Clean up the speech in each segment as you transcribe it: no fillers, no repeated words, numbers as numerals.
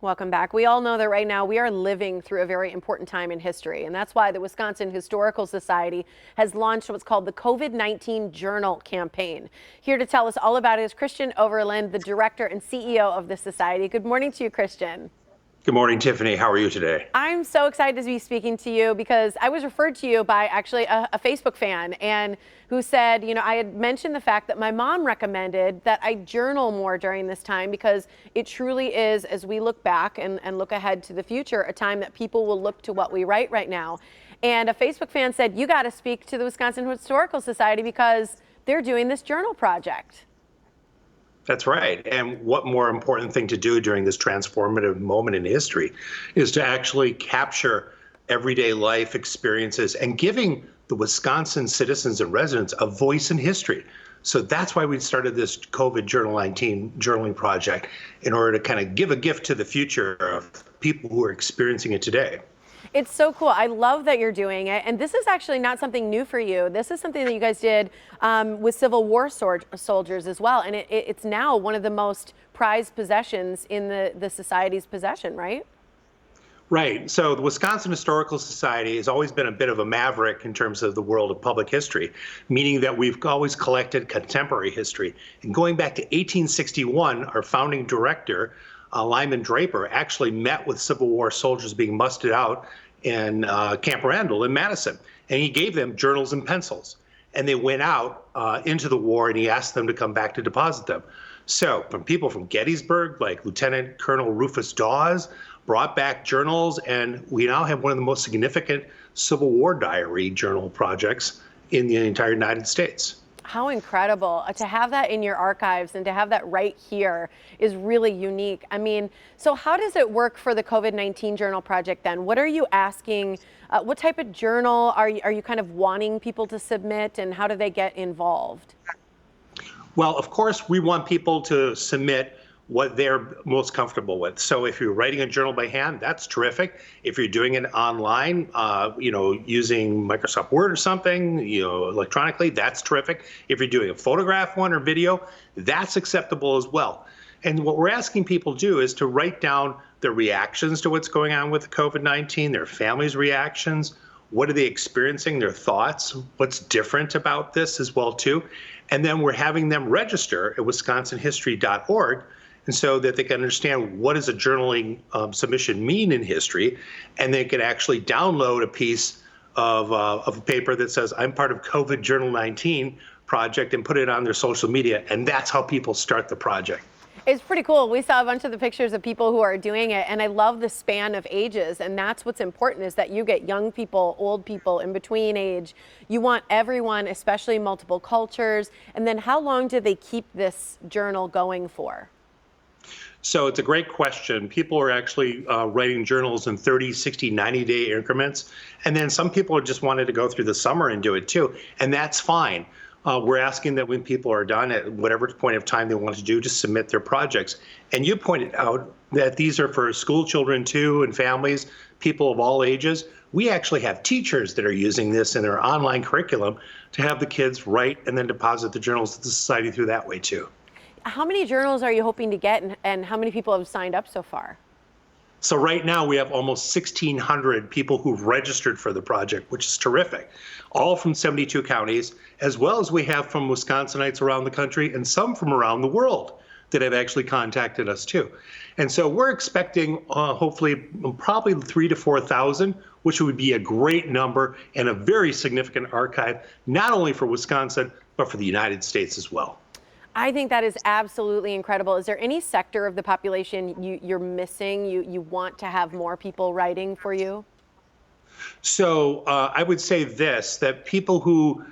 Welcome back. We all know that right now we are living through a very important time in history, and that's why the Wisconsin Historical Society has launched what's called the COVID-19 Journal campaign. Here to tell us all about it is Christian Overland, the director and CEO of the society. Good morning to you, Christian. Good morning, Tiffany. How are you today? I'm so excited to be speaking to you because I was referred to you by actually a Facebook fan and who said, I had mentioned the fact that my mom recommended that I journal more during this time because it truly is, as we look back and look ahead to the future, a time that people will look to what we write right now. And a Facebook fan said, you got to speak to the Wisconsin Historical Society because they're doing this journal project. That's right. And what more important thing to do during this transformative moment in history is to actually capture everyday life experiences and giving the Wisconsin citizens and residents a voice in history. So that's why we started this COVID Journal 19 journaling project, in order to kind of give a gift to the future of people who are experiencing it today. It's so cool. I love that you're doing it. And this is actually not something new for you. This is something that you guys did with Civil War soldiers as well. And it's now one of the most prized possessions in the society's possession, right? Right. So the Wisconsin Historical Society has always been a bit of a maverick in terms of the world of public history, meaning that we've always collected contemporary history. And going back to 1861, our founding director, Lyman Draper, actually met with Civil War soldiers being mustered out in Camp Randall in Madison. And he gave them journals and pencils. And they went out into the war, and he asked them to come back to deposit them. So from people from Gettysburg, like Lieutenant Colonel Rufus Dawes, brought back journals, and we now have one of the most significant Civil War diary journal projects in the entire United States. How incredible to have that in your archives and to have that right here is really unique. I mean, so how does it work for the COVID-19 Journal Project then? What are you asking? What type of journal are you kind of wanting people to submit, and how do they get involved? Well, of course, we want people to submit what they're most comfortable with. So if you're writing a journal by hand, that's terrific. If you're doing it online, using Microsoft Word or something, electronically, that's terrific. If you're doing a photograph one or video, that's acceptable as well. And what we're asking people to do is to write down their reactions to what's going on with COVID-19, their families' reactions, what are they experiencing, their thoughts, what's different about this as well too. And then we're having them register at wisconsinhistory.org, and so that they can understand what does a journaling submission mean in history, and they can actually download a piece of a paper that says, I'm part of COVID Journal 19 project, and put it on their social media, and that's how people start the project. It's pretty cool. We saw a bunch of the pictures of people who are doing it, and I love the span of ages, and that's what's important, is that you get young people, old people, in between age. You want everyone, especially multiple cultures. And then how long do they keep this journal going for? So it's a great question. People are actually writing journals in 30, 60, 90-day increments. And then some people just wanted to go through the summer and do it too. And that's fine. We're asking that when people are done at whatever point of time they want to do, to submit their projects. And you pointed out that these are for school children too, and families, people of all ages. We actually have teachers that are using this in their online curriculum to have the kids write and then deposit the journals to the society through that way too. How many journals are you hoping to get, and how many people have signed up so far? So right now we have almost 1,600 people who've registered for the project, which is terrific, all from 72 counties, as well as we have from Wisconsinites around the country and some from around the world that have actually contacted us too. And so we're expecting hopefully probably 3,000 to 4,000, which would be a great number and a very significant archive, not only for Wisconsin, but for the United States as well. I think that is absolutely incredible. Is there any sector of the population you're missing, you want to have more people writing for you? So I would say this, that people who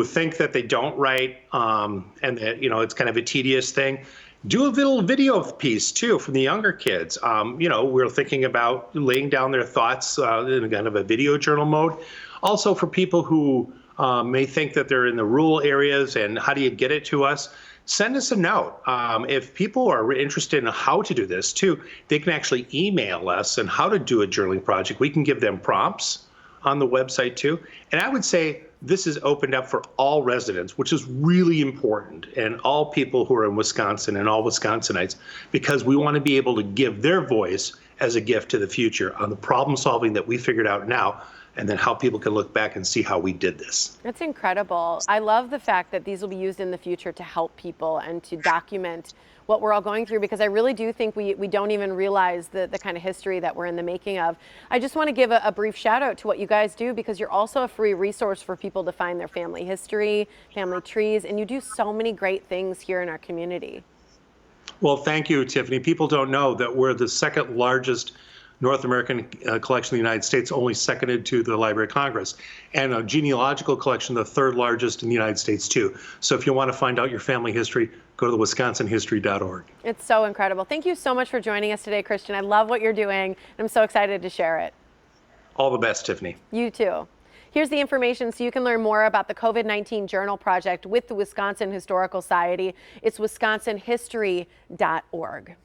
think that they don't write and that it's kind of a tedious thing, do a little video piece too from the younger kids. We're thinking about laying down their thoughts in kind of a video journal mode. Also for people who may think that they're in the rural areas and how do you get it to us? Send us a note. If people are interested in how to do this too, they can actually email us on how to do a journaling project. We can give them prompts on the website too. And I would say this is opened up for all residents, which is really important, and all people who are in Wisconsin and all Wisconsinites, because we want to be able to give their voice as a gift to the future on the problem solving that we figured out now, and then how people can look back and see how we did this. That's incredible. I love the fact that these will be used in the future to help people and to document what we're all going through, because I really do think we don't even realize the kind of history that we're in the making of. I just want to give a brief shout out to what you guys do, because you're also a free resource for people to find their family history, family trees, and you do so many great things here in our community. Well, thank you, Tiffany. People don't know that we're the second largest North American collection in the United States, only seconded to the Library of Congress, and a genealogical collection, the third largest in the United States, too. So if you want to find out your family history, go to the wisconsinhistory.org. It's so incredible. Thank you so much for joining us today, Christian. I love what you're doing, and I'm so excited to share it. All the best, Tiffany. You too. Here's the information so you can learn more about the COVID-19 Journal Project with the Wisconsin Historical Society. It's wisconsinhistory.org.